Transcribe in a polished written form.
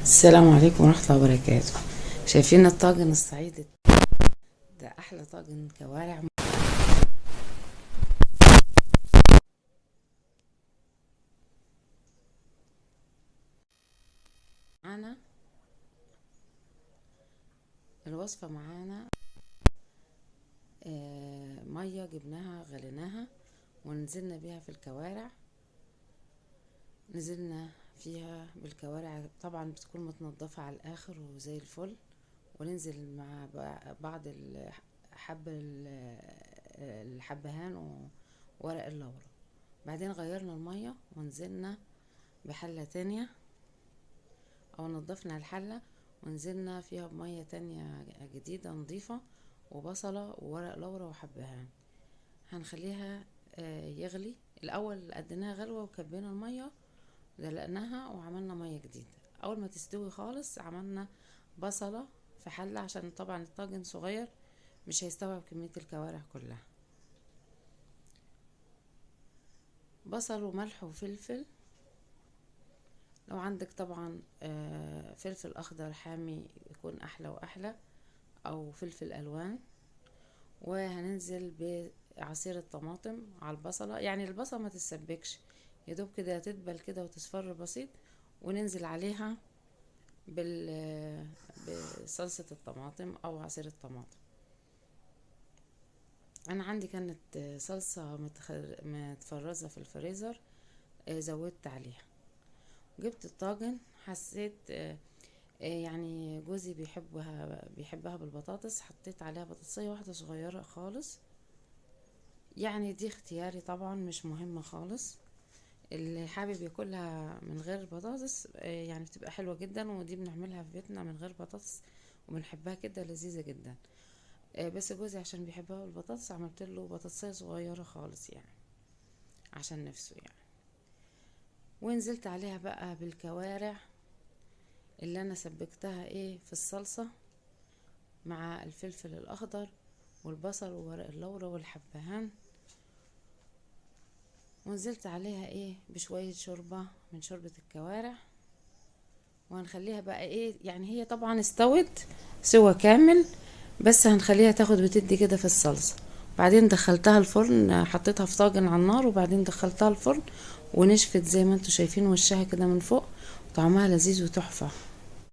السلام عليكم ورحمة الله وبركاته. شايفين الطاجن الصعيدي ده؟ أحلى طاجن كوارع معانا. الوصفة معانا مية جبناها غليناها ونزلنا بيها في الكوارع. نزلنا فيها بالكوارع، طبعا بتكون متنضفة على الآخر وزي الفل، وننزل مع بعض الحبهان وورق اللورا. بعدين غيرنا المية ونزلنا بحلة تانية، او نضفنا الحلة ونزلنا فيها بمية تانية جديدة نظيفة، وبصلة وورق لورا وحبهان. هنخليها يغلي الاول. قدناها غلوة وكبينا المية، دلقناها وعملنا مية جديدة. اول ما تستوي خالص عملنا بصلة في حلة، عشان طبعا الطاجن صغير مش هيستوعب كمية الكوارع كلها. بصل وملح وفلفل. لو عندك طبعا فلفل اخضر حامي يكون احلى واحلى، او فلفل الوان. وهننزل بعصير الطماطم على البصلة، يعني البصلة ما تتسبكش، يدوب كده تدبل كده وتصفر بسيط، وننزل عليها بصلصة الطماطم او عصير الطماطم. انا عندي كانت صلصة متفرزة في الفريزر، زودت عليها. جبت الطاجن، حسيت يعني جوزي بيحبها بالبطاطس، حطيت عليها بطاطسية واحدة صغيرة خالص. يعني دي اختياري طبعا، مش مهمة خالص. اللي حابب ياكلها من غير بطاطس يعني بتبقى حلوة جدا، ودي بنعملها في بيتنا من غير بطاطس وبنحبها كده، لذيذة جدا. بس جوزي عشان بيحبها بالبطاطس عملت له بطاطسية صغيرة خالص، يعني عشان نفسه يعني. ونزلت عليها بقى بالكوارع اللي انا سبكتها في الصلصة، مع الفلفل الاخضر والبصل وورق اللورا والحبهان. ونزلت عليها بشوية شوربة من شوربة الكوارع. وهنخليها بقى يعني هي طبعا استوت سوا كامل، بس هنخليها تاخد وتدي كده في الصلصة. بعدين دخلتها الفرن، حطيتها في طاجن على النار، وبعدين دخلتها الفرن ونشفت زي ما انتوا شايفين وشها كده من فوق، طعمها لذيذ وتحفة.